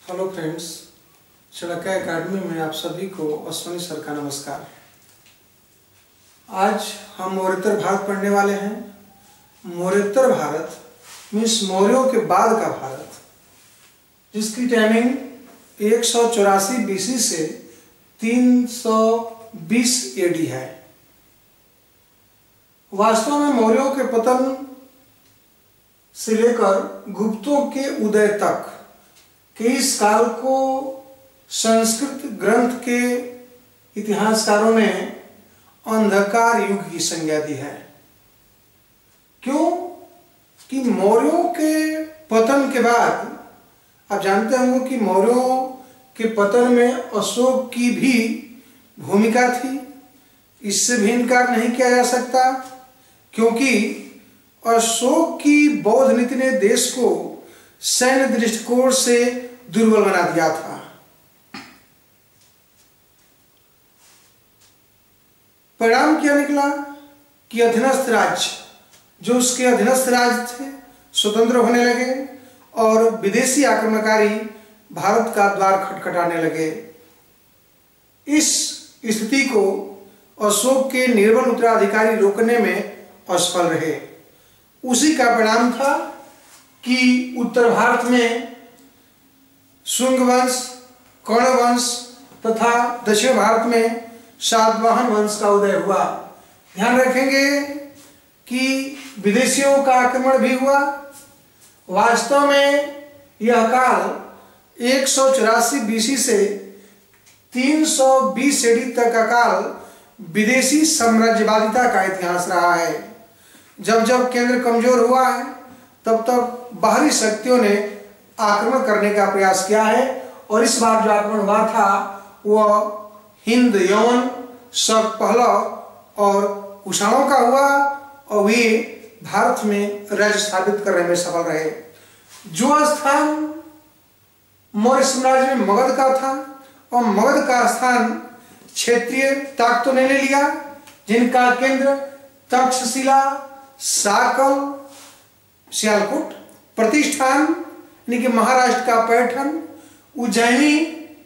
Hello friends, Chanakya academy में आप सभी को अश्विनी सर का नमस्कार। आज हम मौर्योत्तर भारत पढ़ने वाले हैं। मौर्योत्तर भारत मीन्स मौर्यों के बाद का भारत, जिसकी टाइमिंग 184 BC से 320 AD है। वास्तव में मौर्यों के पतन से लेकर गुप्तों के उदय तक कि इस काल को संस्कृत ग्रंथ के इतिहासकारों ने अंधकार युग की संज्ञा दी है। क्यों? कि मौर्यों के पतन के बाद आप जानते होंगे कि मौर्यों के पतन में अशोक की भी भूमिका थी। इससे भी इनकार नहीं किया जा सकता, क्योंकि अशोक की बौद्ध नीति ने देश को सैन्य दृष्टिकोण से दुर्बल बना दिया था। परिणाम क्या निकला कि अधीनस्थ राज्य, जो उसके अधीनस्थ राज्य थे, स्वतंत्र होने लगे और विदेशी आक्रमणकारी भारत का द्वार खटखटाने लगे। इस स्थिति को अशोक के निर्बल उत्तराधिकारी रोकने में असफल रहे। उसी का परिणाम था कि उत्तर भारत में शुंग वंश, कर्ण वंश तथा दक्षिण भारत में सातवाहन वंश का उदय हुआ। ध्यान रखेंगे कि विदेशियों का आक्रमण भी हुआ। वास्तव में यह काल 184 BC से 320 AD तक का काल विदेशी साम्राज्यवादिता का इतिहास रहा है। जब जब केंद्र कमजोर हुआ है, तब तक बाहरी शक्तियों ने आक्रमण करने का प्रयास किया है। और इस बार जो आक्रमण हुआ था वह हिंद, यवन, शक, पहलव और कुषाणों का हुआ और वे भारत में राज्य स्थापित करने में सफल रहे। जो स्थान मौर्य साम्राज्य में मगध का था, और मगध का स्थान क्षेत्रीय ताकतों ने ले लिया, जिनका केंद्र तक्षशिला, साकल, सियालकोट, प्रतिष्ठान यानी कि महाराष्ट्र का पैठण, उज्जैनी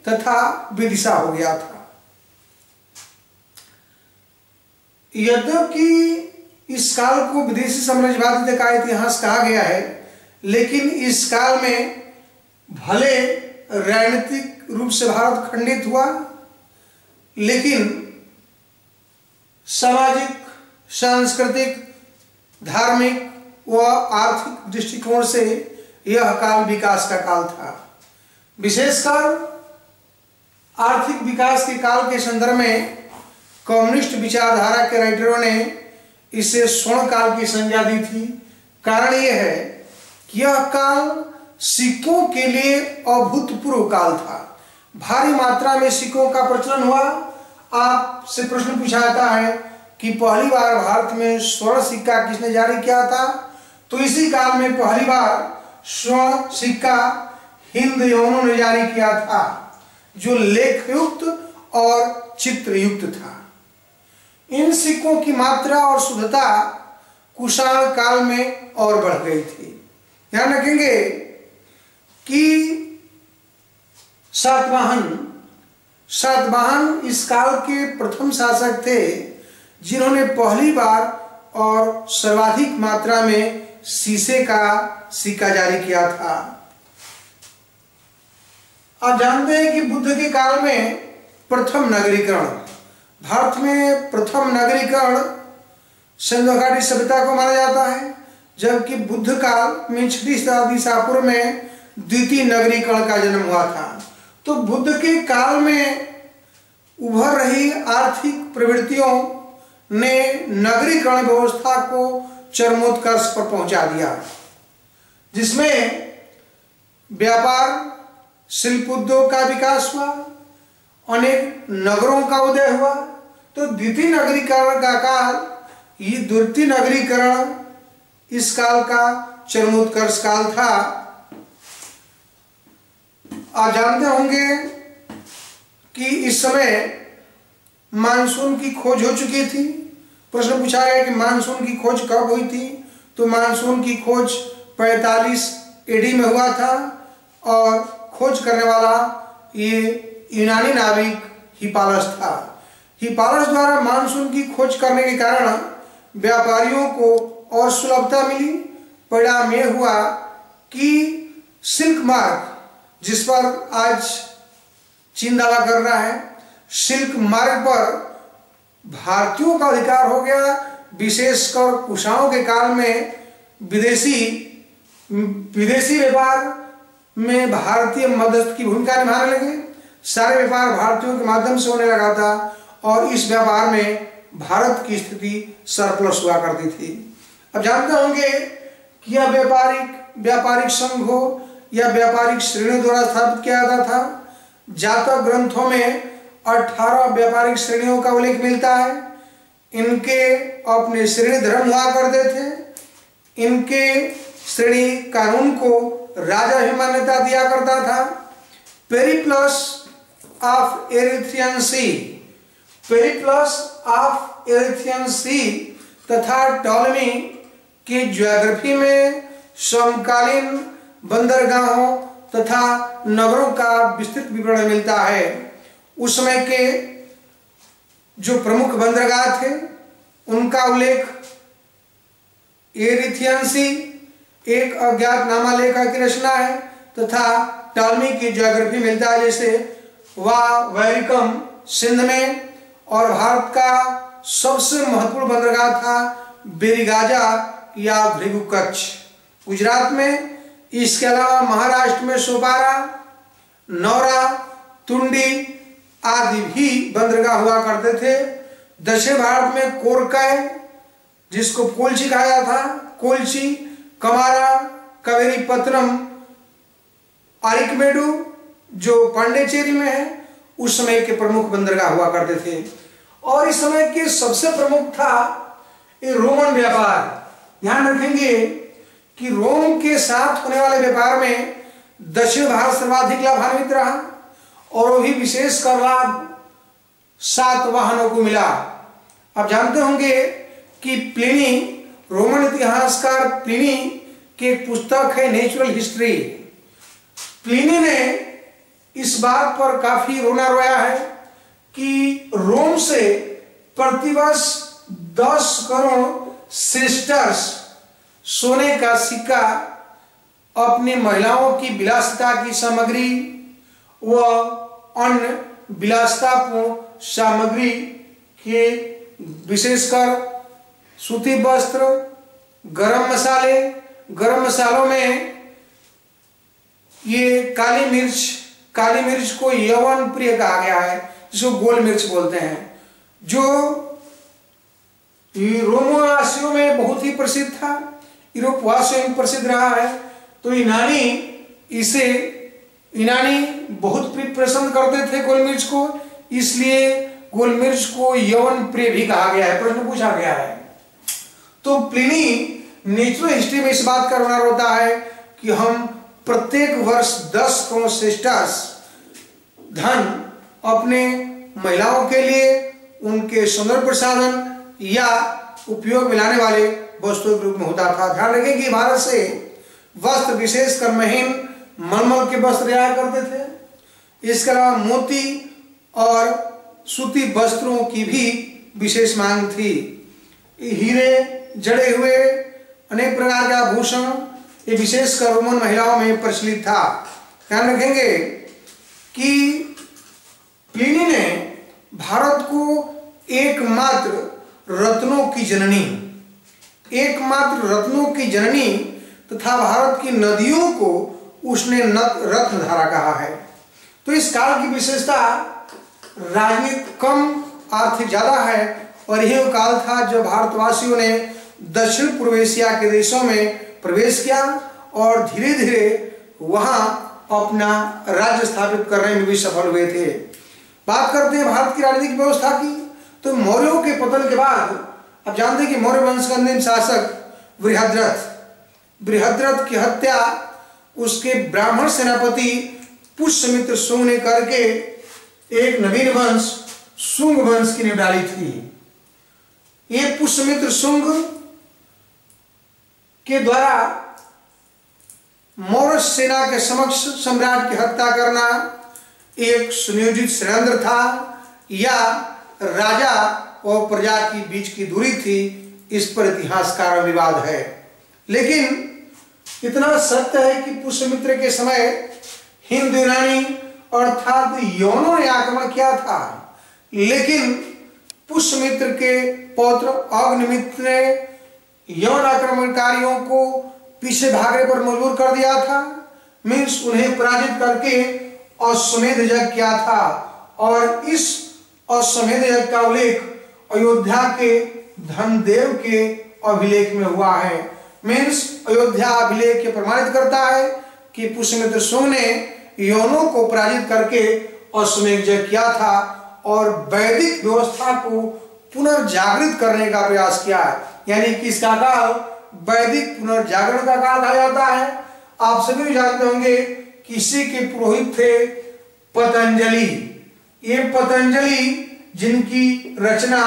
तथा विदिशा हो गया था। यद्यपि इस काल को विदेशी साम्राज्यवाद का इतिहास कहा गया है, लेकिन इस काल में भले राजनीतिक रूप से भारत खंडित हुआ, लेकिन सामाजिक, सांस्कृतिक, धार्मिक व आर्थिक दृष्टिकोण से यह काल विकास का काल था। विशेषकर आर्थिक विकास के काल के संदर्भ में कम्युनिस्ट विचारधारा के राइटरों ने इसे स्वर्ण काल की संज्ञा दी थी। कारण यह है कि यह काल सिक्कों के लिए अभूतपूर्व काल था। भारी मात्रा में सिक्कों का प्रचलन हुआ। आपसे प्रश्न पूछा जाता है कि पहली बार भारत में स्वर्ण सिक्का किसने जारी किया था, तो इसी काल में पहली बार स्वर्ण सिक्का हिंद यवनों ने जारी किया था, जो लेख युक्त और चित्र युक्त था। इन सिक्कों की मात्रा और शुद्धता कुषाण काल में और बढ़ गई थी। ध्यान रखेंगे कि सातवाहन इस काल के प्रथम शासक थे, जिन्होंने पहली बार और सर्वाधिक मात्रा में शीशे का सिक्का जारी किया था। आप जानते हैं कि बुद्ध के काल में प्रथम नगरीकरण, भारत में प्रथम नगरीकरण सिंधु घाटी सभ्यता को माना जाता है, जबकि बुद्ध काल में 6वीं शताब्दी ईसा पूर्व में द्वितीय नगरीकरण का जन्म हुआ था। तो बुद्ध के काल में उभर रही आर्थिक प्रवृत्तियों ने नगरीकरण व्यवस्था को चरमोत्कर्ष पर पहुंचा दिया, जिसमें व्यापार, शिल्प उद्योग का विकास हुआ, अनेक नगरों का उदय हुआ। तो द्वितीय नगरीकरण का काल, ये द्वितीय नगरीकरण इस काल का चरमोत्कर्ष काल था। आप जानते होंगे कि इस समय मानसून की खोज हो चुकी थी। प्रश्न पूछा गया कि मानसून की खोज कब हुई थी, तो मानसून की खोज 45 AD में हुआ था और खोज करने वाला ये यूनानी नाविक हिपालस था। हिपालस द्वारा मानसून की खोज करने के कारण व्यापारियों को और सुलभता मिली। परिणाम यह हुआ कि सिल्क मार्ग, जिस पर आज चीन दावा कर रहा है, सिल्क मार्ग पर भारतीयों का अधिकार हो गया। विशेषकर कुशाओं के काल में विदेशी व्यापार में भारतीय मध्यस्थ की भूमिका निभाने लगे। सारे व्यापार भारतीयों के माध्यम से होने लगा था और इस व्यापार में भारत की स्थिति सरप्लस हुआ करती थी। अब जानते होंगे कि यह व्यापारिक संघ हो या व्यापारिक श्रेणियों द्वारा स्थापित किया जाता था। जातक ग्रंथों में 18 व्यापारिक श्रेणियों का उल्लेख मिलता है। इनके अपने श्रेणी धर्म हुआ करते थे। इनके श्रेणी कानून को राजा ही मान्यता दिया करता था। पेरिप्लस ऑफ एरिथ्रियन सी तथा टॉलमी के ज्योग्राफी में समकालीन बंदरगाहों तथा नगरों का विस्तृत विवरण मिलता है। उस समय के जो प्रमुख बंदरगाह थे उनका उल्लेख एरिथ्रियन सी एक अज्ञात नामा लेखक की रचना है तथा टॉलमी की ज्योग्राफी मिलता है, जैसे वैरिकम सिंध में, और भारत का सबसे महत्वपूर्ण बंदरगाह था बेरीगाजा या भृगु कच्छ गुजरात में। इसके अलावा महाराष्ट्र में सोपारा, नौरा, तुंडी आदि भी बंदरगाह हुआ करते थे। दक्षिण भारत में कोरकय, जिसको कोलची कहा जाता था, कोलची, कमारा, कावेरीपत्तनम, अरिकमेडु जो पांडिचेरी में है, उस समय के प्रमुख बंदरगाह हुआ करते थे। और इस समय के सबसे प्रमुख था ये रोमन व्यापार। ध्यान रखेंगे कि रोम के साथ होने वाले व्यापार में दक्षिण भारत सर्वाधिक लाभान्वित रहा और वो भी विशेष कर लाभ सातवाहनों को मिला। आप जानते होंगे कि प्लिनी, रोमन इतिहासकार प्लिनी की एक पुस्तक है नेचुरल हिस्ट्री। प्लिनी ने इस बात पर काफी रोना रोया है कि रोम से प्रतिवर्ष 10 करोड़ सेस्टर्स सोने का सिक्का अपनी महिलाओं की विलासिता की सामग्री व अन्य विलासितापूर्ण सामग्री के, विशेषकर सूती वस्त्र, गरम मसालों में ये काली मिर्च को यवन प्रिय कहा गया है, जिसको गोल मिर्च बोलते हैं, जो रोमवासियों में बहुत ही प्रसिद्ध था, यूरोप वासियों में प्रसिद्ध रहा है। तो यूनानी बहुत पसंद करते थे गोल मिर्च को, इसलिए गोल मिर्च को यवन प्रिय भी कहा गया है, प्रश्न पूछा गया है। तो प्लिनी नेचुरल हिस्ट्री में इस बात का वर्णन होता है कि हम प्रत्येक वर्ष 10 करोड़ सेस्टर्स धन अपने महिलाओं के लिए उनके सौंदर्य प्रसाधन या उपयोग में लाने वाले वस्तुओं के रूप में होता था। ध्यान रखें कि भारत से वस्त्र विशेषकर महीन मलमल के वस्त्र आया करते थे। इसके अलावा मोती और सूती वस्त्रों की भी विशेष मांग थी। हीरे जड़े हुए अनेक प्रकार के आभूषण ये विशेषकर रोमन महिलाओं में प्रचलित था। ध्यान रखेंगे कि प्लिनी ने भारत को एकमात्र रत्नों की जननी तथा भारत की नदियों को उसने रत्नधारा कहा है। तो इस काल की विशेषता राजनीति कम, आर्थिक ज्यादा है, और यही वो काल था जब भारतवासियों ने दक्षिण पूर्व एशिया के देशों में प्रवेश किया और धीरे धीरे वहां अपना राज्य स्थापित करने में भी सफल हुए थे। बात करते हैं भारत की राजनीतिक व्यवस्था की, तो मौर्यों के पतन के बाद अब जानते हैं कि मौर्य वंश का अंतिम शासक बृहद्रथ की हत्या उसके ब्राह्मण सेनापति पुष्यमित्र शुंग ने करके एक नवीन वंश शुंग वंश की नींव डाली थी। ये पुष्यमित्र शुंग के द्वारा मौर्य सेना के समक्ष सम्राट की हत्या करना एक सुनियोजित षड्यंत्र था या राजा और प्रजा के बीच की दूरी थी, इस पर इतिहासकार में विवाद है। लेकिन इतना सत्य है कि पुष्यमित्र के समय हिंद यूनानी अर्थात यवनों ने आक्रमण किया था, लेकिन पुष्यमित्र के पौत्र अग्निमित्र ने यवन आक्रमणकारियों को पीछे भागने पर मजबूर कर दिया था। मीन्स उन्हें पराजित करके अश्वमेध यज्ञ किया था, और इस अश्वमेध यज्ञ का उल्लेख अयोध्या के धनदेव के अभिलेख में हुआ है। मीन्स अयोध्या अभिलेख ये प्रमाणित करता है कि पुष्यमित्र शुंग ने यवनों को पराजित करके अश्वमेध यज्ञ किया था और वैदिक व्यवस्था को पुनर्जागृत करने का प्रयास किया है। यानी कि इसका काल वैदिक पुनर्जागरण का काल कहा जाता है। आप सभी जानते होंगे कि इसी के पुरोहित थे पतंजलि। ये पतंजलि जिनकी रचना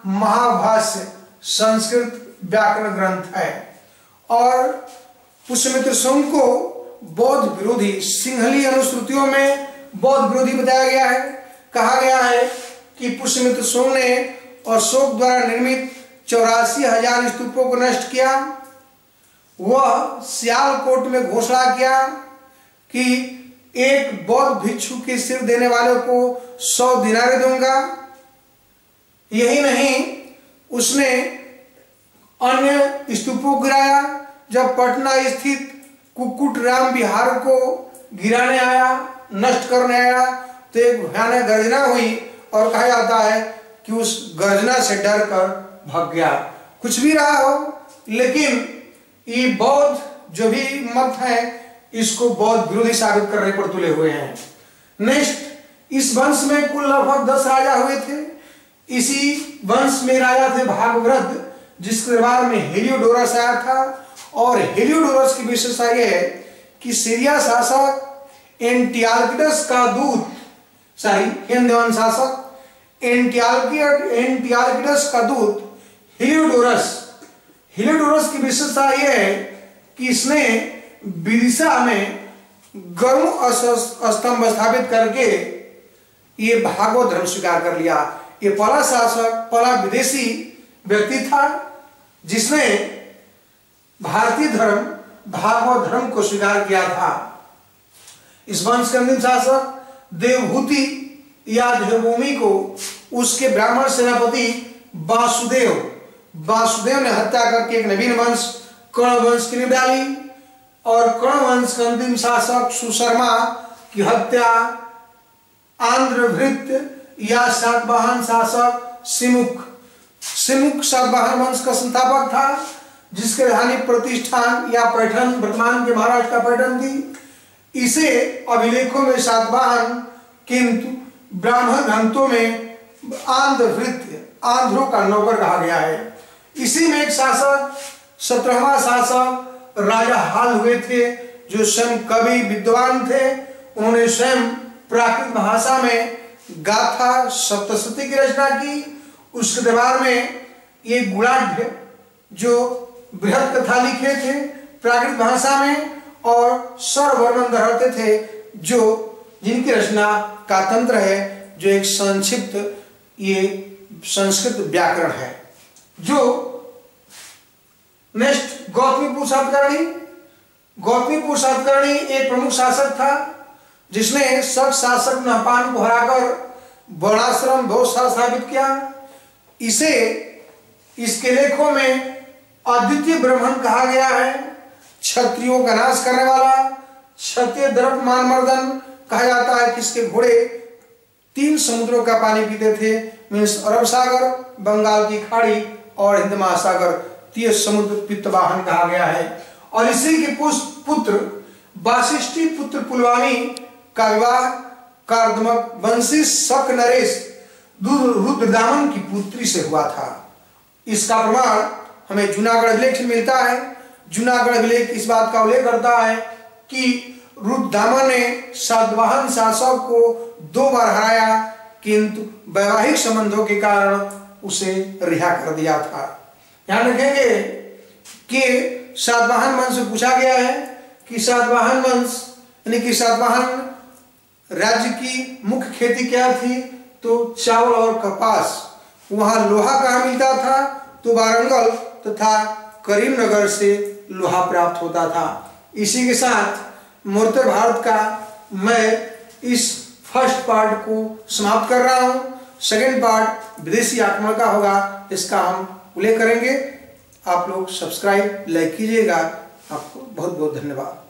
महाभाष्य संस्कृत व्याकरण ग्रंथ है, और पुष्यमित्र शुंग को बौद्ध विरोधी, सिंहली अनुश्रुतियों में बौद्ध विरोधी बताया गया है। कहा गया है कि पुष्यमित्र शुंग ने अशोक द्वारा निर्मित 84,000 स्तूपों को नष्ट किया। वह सियालकोट में घोषणा किया कि एक बौद्ध भिक्षु के सिर देने वाले को 100 दिनारे दूंगा। यही नहीं, उसने अन्य स्तूपों को गिराया। जब पटना स्थित कुक्कुट राम विहार को गिराने आया, नष्ट करने आया, तो एक भयानक गर्जना हुई और कहा जाता है कि उस गर्जना से डर कर भाग गया। कुछ भी रहा हो, लेकिन ये बौद्ध जो भी मत है इसको बौद्ध विरोधी साबित करने पर तुले हुए हैं। नेक्स्ट, इस वंश में कुल लगभग 10 राजा हुए थे। इसी वंश में राजा थे भागवत, जिसके दरबार में हेलियोडोरस आया था। और हेलियोडोरस की विशेषता यह है कि सीरिया शासक एंटियालकिडस का दूत, हिंदवन शासक एंटियालकिडस का दूत हेलियोडोरस की विशेषता यह है कि इसने विदिशा में गर्म स्तंभ स्थापित करके ये भागवत धर्म स्वीकार कर लिया। ये पहला शासक, पहला विदेशी व्यक्ति था जिसने भारतीय धर्म भागवत धर्म को स्वीकार किया था। इस वंश के अंतिम शासक देवभूति या देवभूमि को उसके ब्राह्मण सेनापति वासुदेव ने हत्या करके एक नवीन वंश कर्ण वंश की नींव डाली। और कर्ण वंश के अंतिम शासक सुशर्मा की हत्या आंध्रभृत या सातवाहन शासक सिमुक सातवाहन वंश का संस्थापक था, जिसके राजधानी प्रतिष्ठान या पैठन वर्तमान के महाराष्ट्र का पैठन थी। इसे अभिलेखों में सातवाहन, किंतु ब्राह्मण ग्रंथों में आंध्रों का नौकर कहा गया है। इसी में एक शासक 17वां शासक राजा हाल हुए थे, जो स्वयं कवि विद्वान थे। उन्होंने स्वयं प्राकृत भाषा में गाथा सप्तशती की रचना की। उसके दरबार में ये गुणाढ़ जो बृहद कथा लिखे थे प्राकृत भाषा में, और सर्ववर्णन दोहराते थे, जिनकी रचना का तंत्र है, जो एक संक्षिप्त ये संस्कृत व्याकरण है। जो नेक्स्ट, गौतमीपुर सातकर्णी एक प्रमुख शासक था, जिसने सब शासक नहपान को हराकर वर्णाश्रम बहुत स्थापित किया। इसके लेखों में अद्वितीय ब्राह्मण कहा गया है। क्षत्रियों का नाश करने वाला, क्षत्रिय द्रव्य मानमर्दन कहा जाता है कि इसके घोड़े 3 समुद्रों का पानी पीते थे। मीन्स अरब सागर, बंगाल की खाड़ी और हिंद महासागर, 3 समुद्र पित्तवाहन कहा गया है। और इसी के पुत्र वाशिष्ठी पुत्र पुलवामी का विवाह कार्दमक वंशी शक नरेश रुद्रदामन की पुत्री से हुआ था। इसका प्रमाण हमें जूनागढ़ अभिलेख से मिलता है। जूनागढ़ अभिलेख इस बात का उल्लेख करता है कि रुद्रदामन ने सातवाहन शासक को 2 बार हराया, किंतु वैवाहिक संबंधों के कारण उसे रिहा कर दिया था। ध्यान रखेंगे कि सातवाहन वंश से पूछा गया है कि सातवाहन वंश यानी कि सातवाहन राज्य की मुख्य खेती क्या थी? तो चावल और कपास। वहां लोहा कहाँ मिलता था? तो वारंगल तथा करीमनगर से लोहा प्राप्त होता था। इसी के साथ मोर्तर भारत का मैं इस फर्स्ट पार्ट को समाप्त कर रहा हूं। सेकेंड पार्ट विदेशी आक्रमण का होगा, इसका हम उल्लेख करेंगे। आप लोग सब्सक्राइब, लाइक कीजिएगा। आपको बहुत बहुत धन्यवाद।